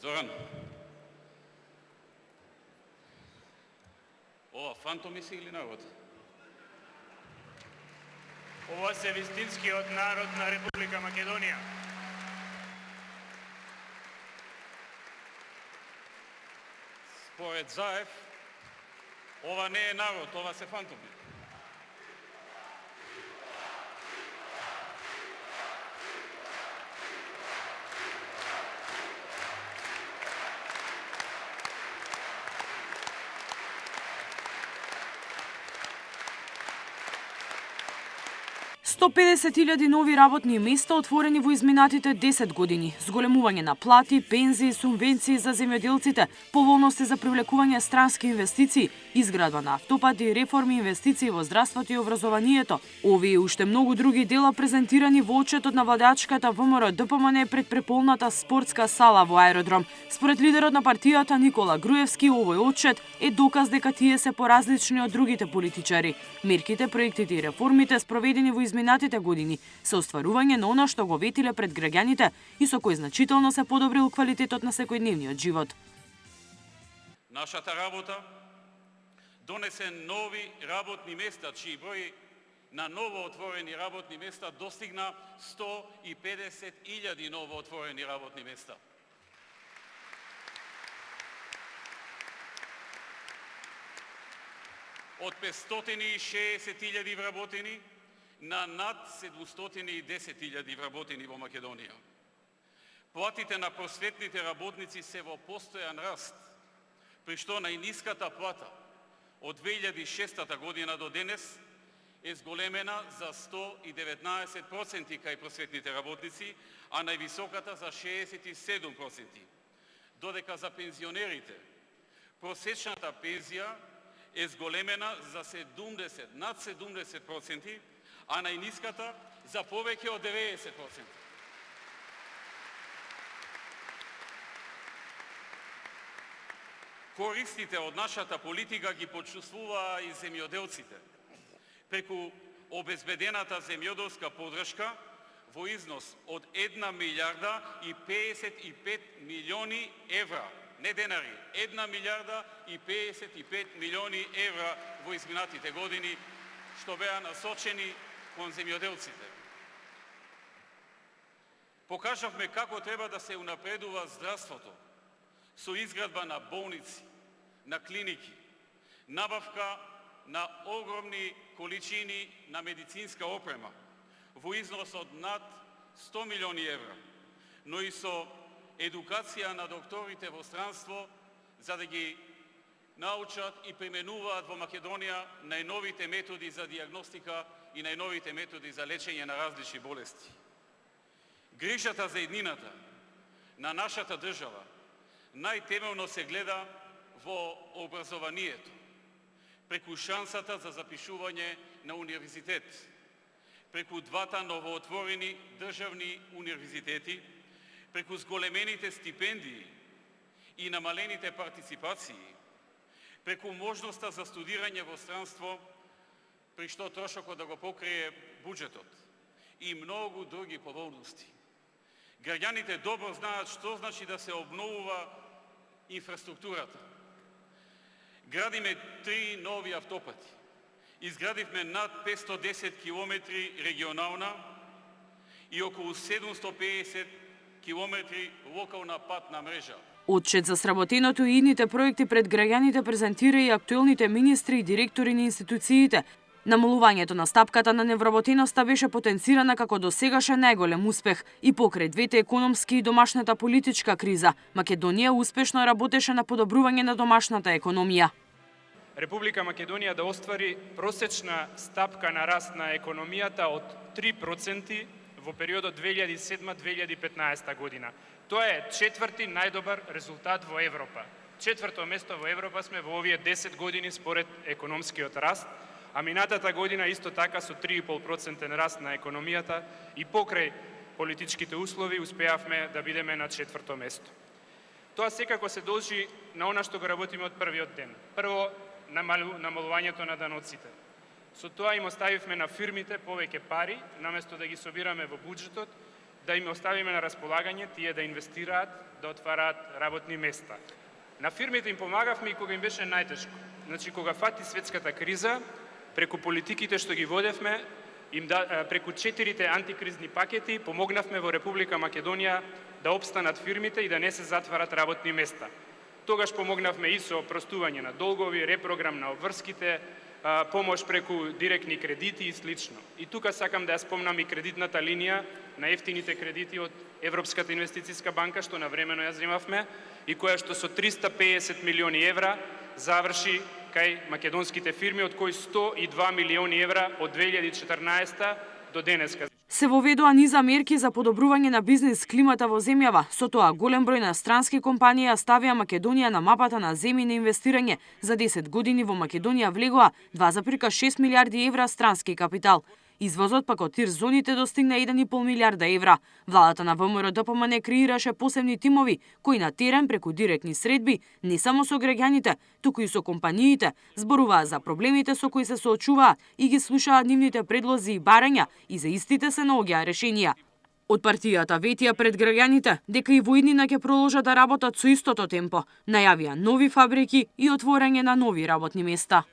Зоран, ова фантоми си или народ? Ова се вистинскиот народ на Република Македонија. Според Заев, ова не е народ, ова се фантоми. – 150.000 нови работни места отворени во изминатите 10 години, зголемување на плати, пензии, субвенции за земјоделците, поволности за привлекување странски инвестиции, изградба на автопати, реформи, инвестиции во здравството и образованието. Овие и уште многу други дела презентирани во отчетот на владачката ВМРО-ДПМН пред преполната спортска сала во аеродром. Според лидерот на партијата Никола Груевски, овој отчет е доказ дека тие се поразлични од другите политичари. Мерките, проектите и реформите спроведени во изминатите години се остварување на она што го ветиле пред граѓаните и со кој значително се подобрил квалитетот на секојдневниот живот. Нашата работа донесе нови работни места, чии број на ново отворени работни места достигна 150.000 ново отворени работни места. Од 560.000 вработени на над 710.000 вработени во Македонија. Платите на просветните работници се во постојан раст, при што најниската плата од 2006 година до денес е зголемена за 119% кај просветните работници, а највисоката за 67%. Додека за пензионерите просечната пензија е зголемена за 70, над 70%, а најниската за повеќе од 90%. Користите од нашата политика ги почувствуваа и земјоделците, преку обезбедената земјоделска подршка во износ од 1 милиарда и 55 милиони евра. Не денари, 1 милиарда и 55 милиони евра во изминатите години, што беа насочени кон земјоделците. Покажавме како треба да се унапредува здравството со изградба на болници, на клиники, набавка на огромни количини на медицинска опрема во износ од над 100 милиони евра, но и со едукација на докторите во странство за да ги научат и применуваат во Македонија најновите методи за диагностика и најновите методи за лечење на различни болести. Грижата за еднината на нашата држава најтемелно се гледа во образованието, преку шансата за запишување на универзитет, преку двата новоотворени државни универзитети, преку зголемените стипендии и намалените партиципации, преку можноста за студирање во странство, при што трошокот да го покрие буџетот и многу други поволности. Граѓаните добро знаат што значи да се обновува инфраструктурата. Градиме 3 нови автопати. Изградивме над 510 километри регионална и околу 750 километри локална патна мрежа. Отчет за сработеното и идните проекти пред граѓаните презентира и актуелните министри и директори на институциите. Намалувањето на стапката на невработеноста беше потенцирана како досегашен најголем успех и покрај двете економски и домашната политичка криза. Македонија успешно работеше на подобрување на домашната економија. Република Македонија да оствари просечна стапка на раст на економијата од 3% во периодот 2007-2015 година. Тоа е четврти најдобар резултат во Европа. Четврто место во Европа сме во овие 10 години според економскиот раст, а минатата година исто така со 3,5% раст на економијата и покрај политичките услови успеавме да бидеме на четврто место. Тоа секако се должи на она што го работиме од првиот ден. Прво, намалувањето на даноците. Со тоа им оставивме на фирмите повеќе пари, наместо да ги собираме во буџетот, да им оставиме на располагање тие да инвестираат, да отвараат работни места. На фирмите им помагавме и кога им беше најтешко. Значи, кога фати светската криза, преку политиките што ги водевме, преку 4 антикризни пакети, помогнавме во Република Македонија да опстанат фирмите и да не се затварат работни места. Тогаш помогнавме и со простување на долгови, репрограм на обврските, помош преку директни кредити и слично. И тука сакам да ја спомнам и кредитната линија на ефтините кредити од Европската инвестициска банка, што навремено ја земавме и која што со 350 милиони евра заврши кај македонските фирми, од кои 102 милиони евра од 2014 до денеска. Се воведоа низа мерки за подобрување на бизнис климата во земјава, со тоа голем број на странски компании ја ставија Македонија на мапата на земји на инвестирање. За 10 години во Македонија влегоа 2,6 милиарди евра странски капитал. Извозот пак од тир зоните достигна 1,5 милиарда евра. Владата на ВМРО-ДПМН креираше посебни тимови, кои на терен преку директни средби, не само со граѓаните, туку и со компаниите, зборуваа за проблемите со кои се соочуваат и ги слушаат нивните предлози и барања, и за истите се наоѓаа решенија. Од партијата ветија пред граѓаните дека и во иднина ќе продолжат да работат со истото темпо, најавија нови фабрики и отворање на нови работни места.